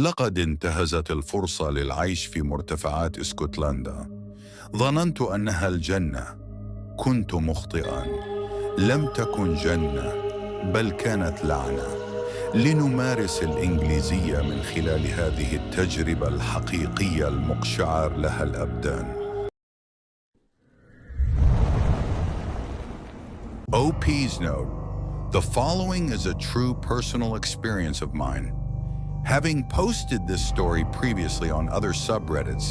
لقد انتهزت الفرصة للعيش في مرتفعات اسكتلندا. ظننت أنها الجنة. كنت مخطئاً. لم تكن جنة، بل كانت لعنة. لنمارس الإنجليزية من خلال هذه التجربة الحقيقية المقشعر لها الأبدان. OP's note: the following is a true personal experience of mine. Having posted this story previously on other subreddits,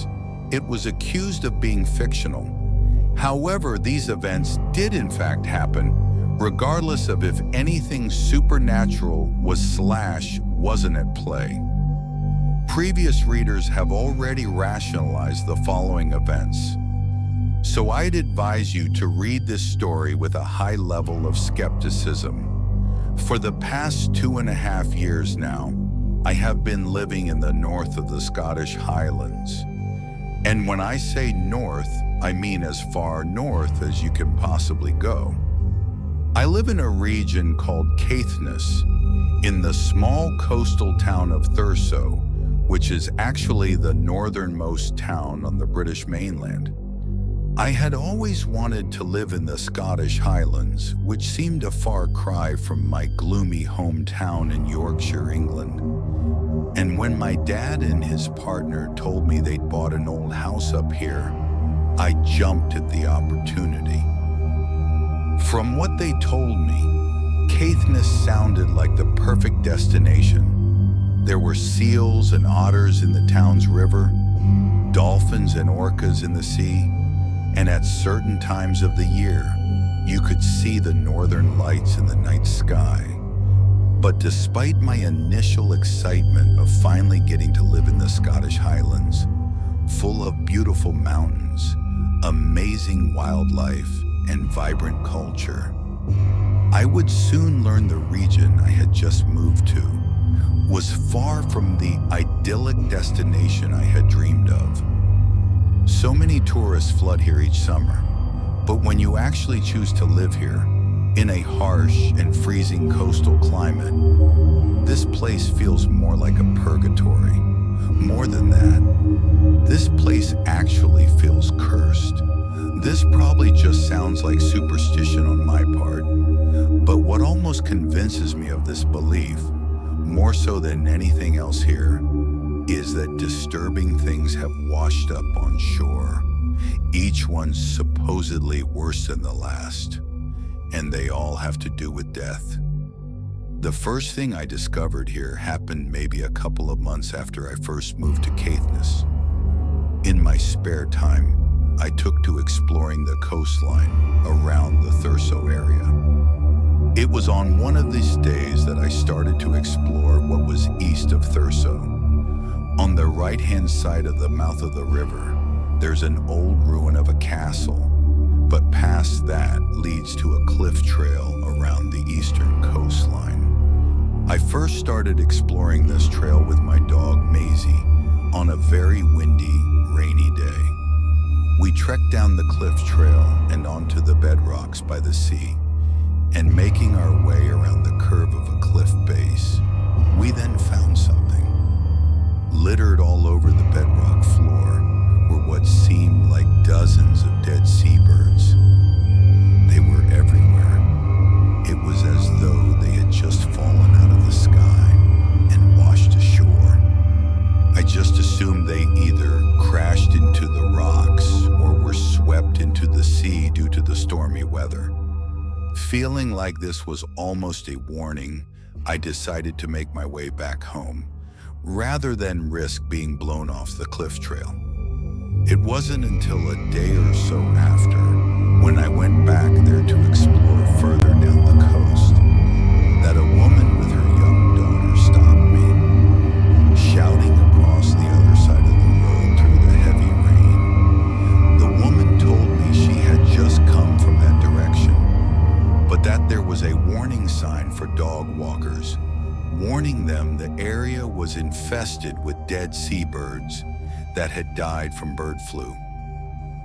it was accused of being fictional. However, these events did in fact happen, regardless of if anything supernatural wasn't at play. Previous readers have already rationalized the following events. So I'd advise you to read this story with a high level of skepticism. For the past 2.5 years now, I have been living in the north of the Scottish Highlands. And when I say north, I mean as far north as you can possibly go. I live in a region called Caithness, in the small coastal town of Thurso, which is actually the northernmost town on the British mainland. I had always wanted to live in the Scottish Highlands, which seemed a far cry from my gloomy hometown in Yorkshire, England. And when my dad and his partner told me they'd bought an old house up here, I jumped at the opportunity. From what they told me, Caithness sounded like the perfect destination. There were seals and otters in the town's river, dolphins and orcas in the sea, and at certain times of the year, you could see the northern lights in the night sky. But despite my initial excitement of finally getting to live in the Scottish Highlands, full of beautiful mountains, amazing wildlife, and vibrant culture, I would soon learn the region I had just moved to was far from the idyllic destination I had dreamed of. So many tourists flood here each summer, but when you actually choose to live here, in a harsh and freezing coastal climate, this place feels more like a purgatory. More than that, this place actually feels cursed. This probably just sounds like superstition on my part, but what almost convinces me of this belief, more so than anything else here, is that disturbing things have washed up on shore, each one supposedly worse than the last, and they all have to do with death. The first thing I discovered here happened maybe a couple of months after I first moved to Caithness. In my spare time, I took to exploring the coastline around the Thurso area. It was on one of these days that I started to explore what was east of Thurso. On the right-hand side of the mouth of the river, there's an old ruin of a castle, but past that leads to a cliff trail around the eastern coastline. I first started exploring this trail with my dog Maisie on a very windy, rainy day. We trekked down the cliff trail and onto the bedrocks by the sea, and making our way around the curve of a cliff base, we then found something. Littered all over the bedrock floor were what seemed like dozens of dead seabirds. They were everywhere. It was as though they had just fallen out of the sky and washed ashore. I just assumed they either crashed into the rocks or were swept into the sea due to the stormy weather. Feeling like this was almost a warning, I decided to make my way back home, rather than risk being blown off the cliff trail. It wasn't until a day or so after, when I went back there to explore further down the coast, that a woman with her young daughter stopped me, shouting across the other side of the road through the heavy rain. The woman told me she had just come from that direction, but that there was a warning sign for dog walkers, warning them the area was infested with dead seabirds that had died from bird flu.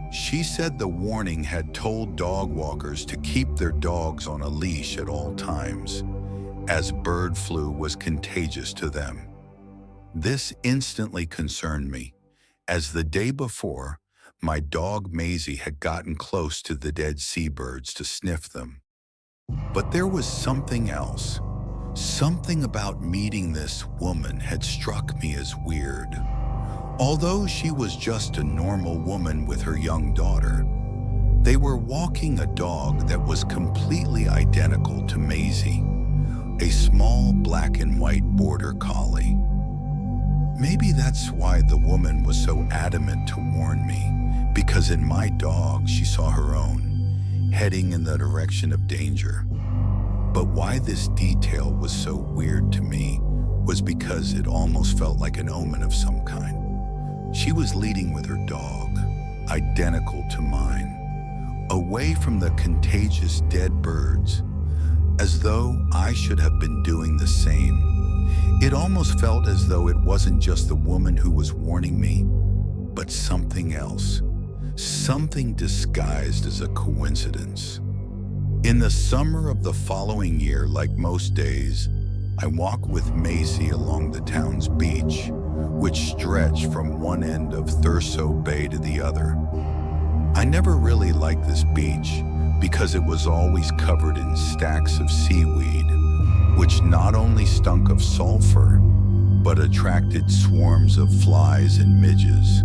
She said the warning had told dog walkers to keep their dogs on a leash at all times, as bird flu was contagious to them. This instantly concerned me, as the day before, my dog Maisie had gotten close to the dead seabirds to sniff them. But there was something else. Something about meeting this woman had struck me as weird. Although she was just a normal woman with her young daughter, they were walking a dog that was completely identical to Maisie, a small black and white border collie. Maybe that's why the woman was so adamant to warn me, because in my dog she saw her own, heading in the direction of danger. But why this detail was so weird to me was because it almost felt like an omen of some kind. She was leading with her dog, identical to mine, away from the contagious dead birds, as though I should have been doing the same. It almost felt as though it wasn't just the woman who was warning me, but something else, something disguised as a coincidence. In the summer of the following year, like most days, I walked with Maisie along the town's beach, which stretched from one end of Thurso Bay to the other. I never really liked this beach because it was always covered in stacks of seaweed, which not only stunk of sulfur, but attracted swarms of flies and midges.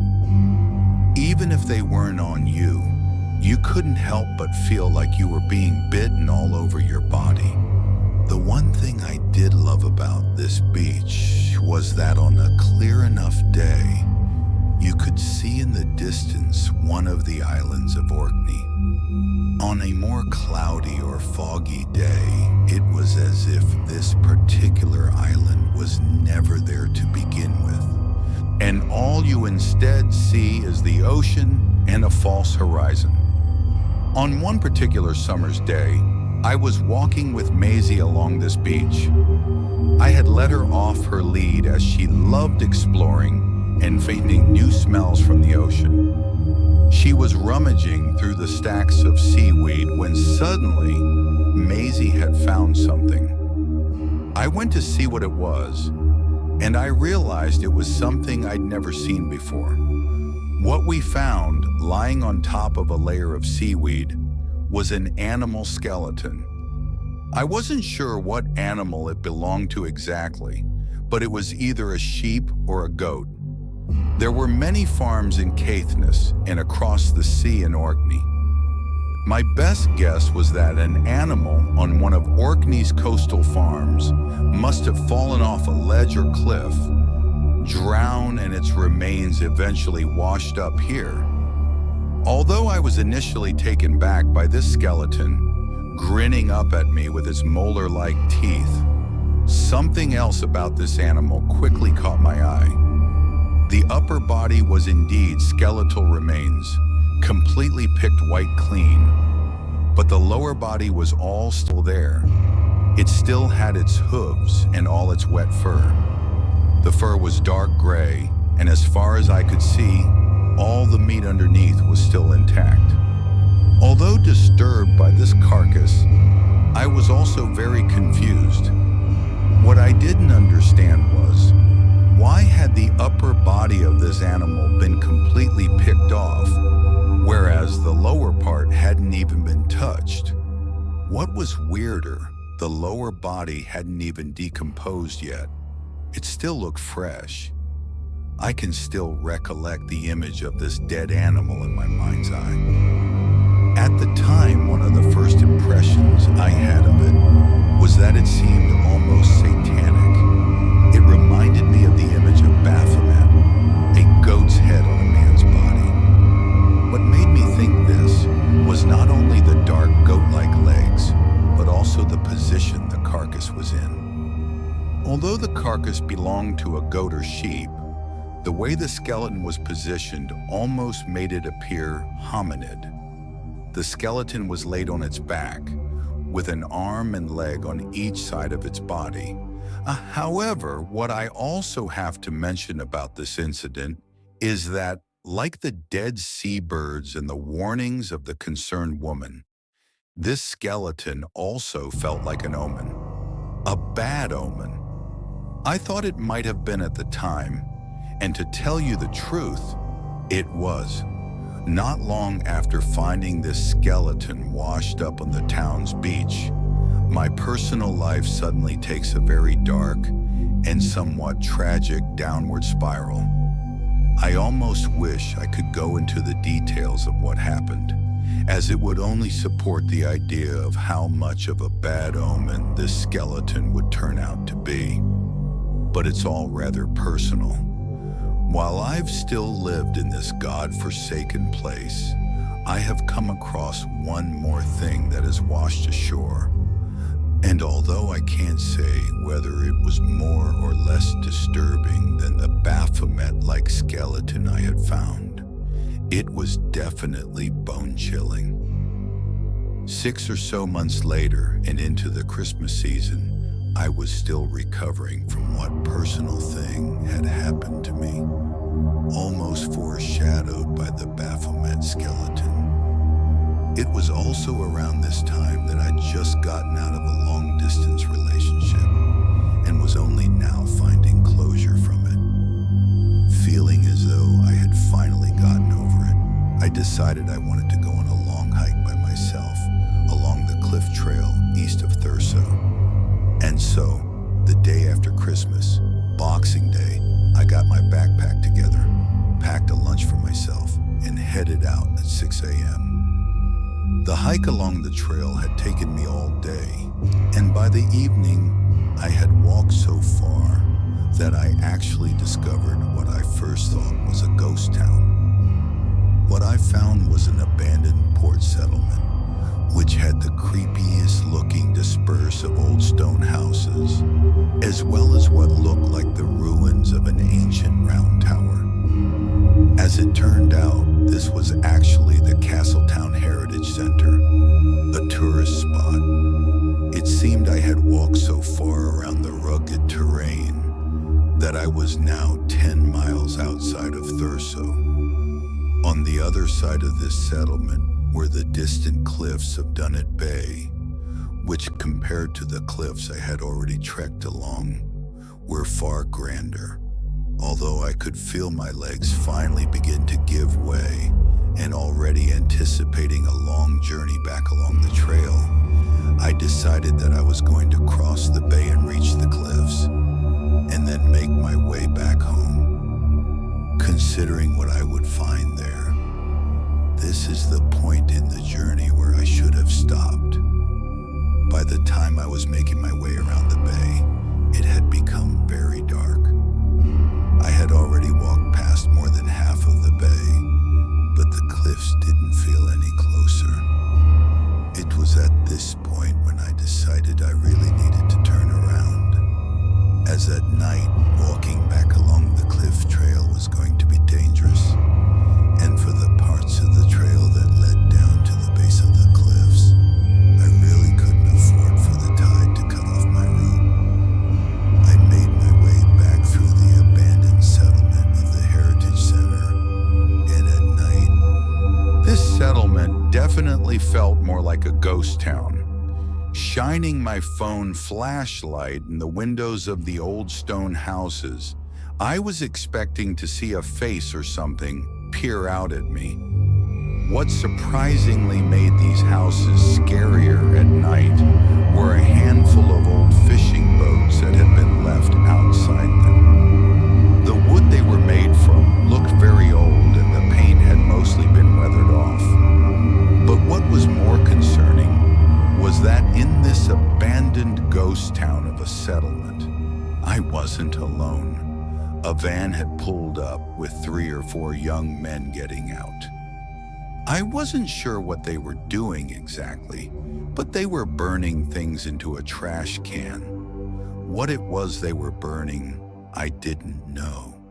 Even if they weren't on you, you couldn't help but feel like you were being bitten all over your body. The one thing I did love about this beach was that on a clear enough day, you could see in the distance one of the islands of Orkney. On a more cloudy or foggy day, it was as if this particular island was never there to begin with, and all you instead see is the ocean and a false horizon. On one particular summer's day, I was walking with Maisie along this beach. I had let her off her lead as she loved exploring and finding new smells from the ocean. She was rummaging through the stacks of seaweed when suddenly Maisie had found something. I went to see what it was, and I realized it was something I'd never seen before. What we found, lying on top of a layer of seaweed, was an animal skeleton. I wasn't sure what animal it belonged to exactly, but it was either a sheep or a goat. There were many farms in Caithness and across the sea in Orkney. My best guess was that an animal on one of Orkney's coastal farms must have fallen off a ledge or cliff, drowned, and its remains eventually washed up here. Although I was initially taken back by this skeleton, grinning up at me with its molar-like teeth, something else about this animal quickly caught my eye. The upper body was indeed skeletal remains, completely picked white clean, but the lower body was all still there. It still had its hooves and all its wet fur. The fur was dark gray, and as far as I could see, all the meat underneath was still intact. Although disturbed by this carcass, I was also very confused. What I didn't understand was, why had the upper body of this animal been completely picked off, whereas the lower part hadn't even been touched? What was weirder, the lower body hadn't even decomposed yet. It still looked fresh. I can still recollect the image of this dead animal in my mind's eye. At the time, one of the first impressions I had of it was that it seemed almost satanic. It reminded me of the image of Baphomet, a goat's head on a man's body. What made me think this was not only the dark goat-like legs, but also the position the carcass was in. Although the carcass belonged to a goat or sheep, the way the skeleton was positioned almost made it appear hominid. The skeleton was laid on its back, with an arm and leg on each side of its body. However, what I also have to mention about this incident is that, like the dead seabirds and the warnings of the concerned woman, this skeleton also felt like an omen, a bad omen. I thought it might have been at the time, and to tell you the truth, it was. Not long after finding this skeleton washed up on the town's beach, my personal life suddenly takes a very dark and somewhat tragic downward spiral. I almost wish I could go into the details of what happened, as it would only support the idea of how much of a bad omen this skeleton would turn out to be. But it's all rather personal. While I've still lived in this God-forsaken place, I have come across one more thing that has washed ashore. And although I can't say whether it was more or less disturbing than the Baphomet-like skeleton I had found, it was definitely bone-chilling. 6 or so months later and into the Christmas season, I was still recovering from what personal thing had happened to me, almost foreshadowed by the Baphomet skeleton. It was also around this time that I'd just gotten out of a long-distance relationship and was only now finding closure from it. Feeling as though I had finally gotten over it, I decided I wanted to go on a long hike by myself along the cliff trail east of Thurso. And so, the day after Christmas, Boxing Day, I got my backpack together, packed a lunch for myself, and headed out at 6 a.m. The hike along the trail had taken me all day, and by the evening, I had walked so far that I actually discovered what I first thought was a ghost town. What I found was an abandoned port settlement, which had the creepiest looking disperse of old stone houses, as well as what looked like the ruins of an ancient round tower. As it turned out, this was actually the Castletown Heritage Center, a tourist spot. It seemed I had walked so far around the rugged terrain that I was now 10 miles outside of Thurso. On the other side of this settlement were the distant cliffs of Dunnet Bay, which compared to the cliffs I had already trekked along, were far grander. Although I could feel my legs finally begin to give way, and already anticipating a long journey back along the trail, I decided that I was going to cross the bay and reach the cliffs, and then make my way back home. Considering what I would find there, this is the point in the journey where I should have stopped. By the time I was making my way around the bay, it had become very dark. I had already walked past more than half of the bay, but the cliffs didn't feel any closer. It was at this point when I decided I really needed to turn around, as at night, walking back along the cliff trail was going to be dangerous, and for the parts of the trail that led down to the base of the cliffs, I really couldn't afford for the tide to cut off my route. I made my way back through the abandoned settlement of the Heritage Center, and at night, this settlement definitely felt more like a ghost town. Shining my phone flashlight in the windows of the old stone houses, I was expecting to see a face or something peer out at me. What surprisingly made these houses scarier at night were a handful of old fishing boats that had been left outside them. The wood they were made from looked very old, and the paint had mostly been weathered off. But what was more concerning was that in this abandoned ghost town of a settlement, I wasn't alone. A van had pulled up with 3 or 4 young men getting out. I wasn't sure what they were doing exactly, but they were burning things into a trash can. What it was they were burning, I didn't know.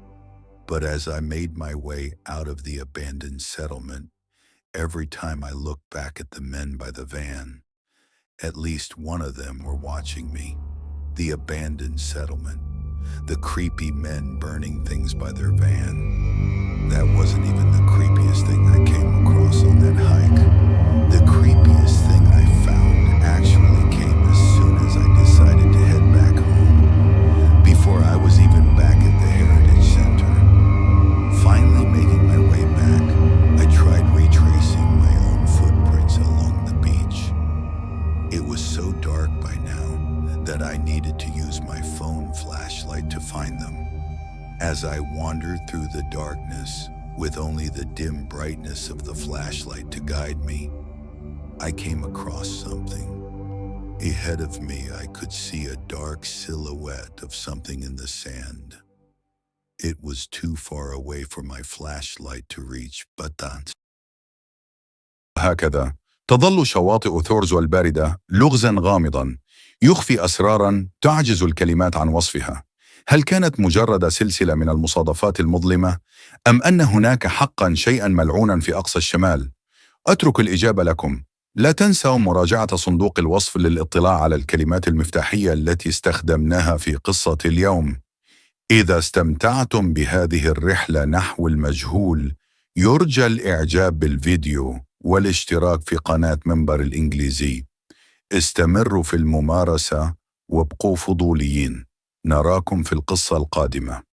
But as I made my way out of the abandoned settlement, every time I looked back at the men by the van, at least one of them were watching me. The abandoned settlement, the creepy men burning things by their van. That wasn't even the creepiest thing I came across on that hike. The creepiest thing I found actually came as soon as I decided to head back home. Before I As I wandered through the darkness, with only the dim brightness of the flashlight to guide me, I came across something. Ahead of me, I could see a dark silhouette of something in the sand. It was too far away for my flashlight to reach, but that's... هكذا تظل شواطئ ثورزو الباردة لغزاً غامضاً يخفي أسراراً تعجز الكلمات عن وصفها. هل كانت مجرد سلسلة من المصادفات المظلمة؟ أم أن هناك حقاً شيئاً ملعوناً في أقصى الشمال؟ أترك الإجابة لكم. لا تنسوا مراجعة صندوق الوصف للاطلاع على الكلمات المفتاحية التي استخدمناها في قصة اليوم. إذا استمتعتم بهذه الرحلة نحو المجهول، يرجى الإعجاب بالفيديو والاشتراك في قناة منبر الإنجليزي. استمروا في الممارسة وابقوا فضوليين. نراكم في القصة القادمة.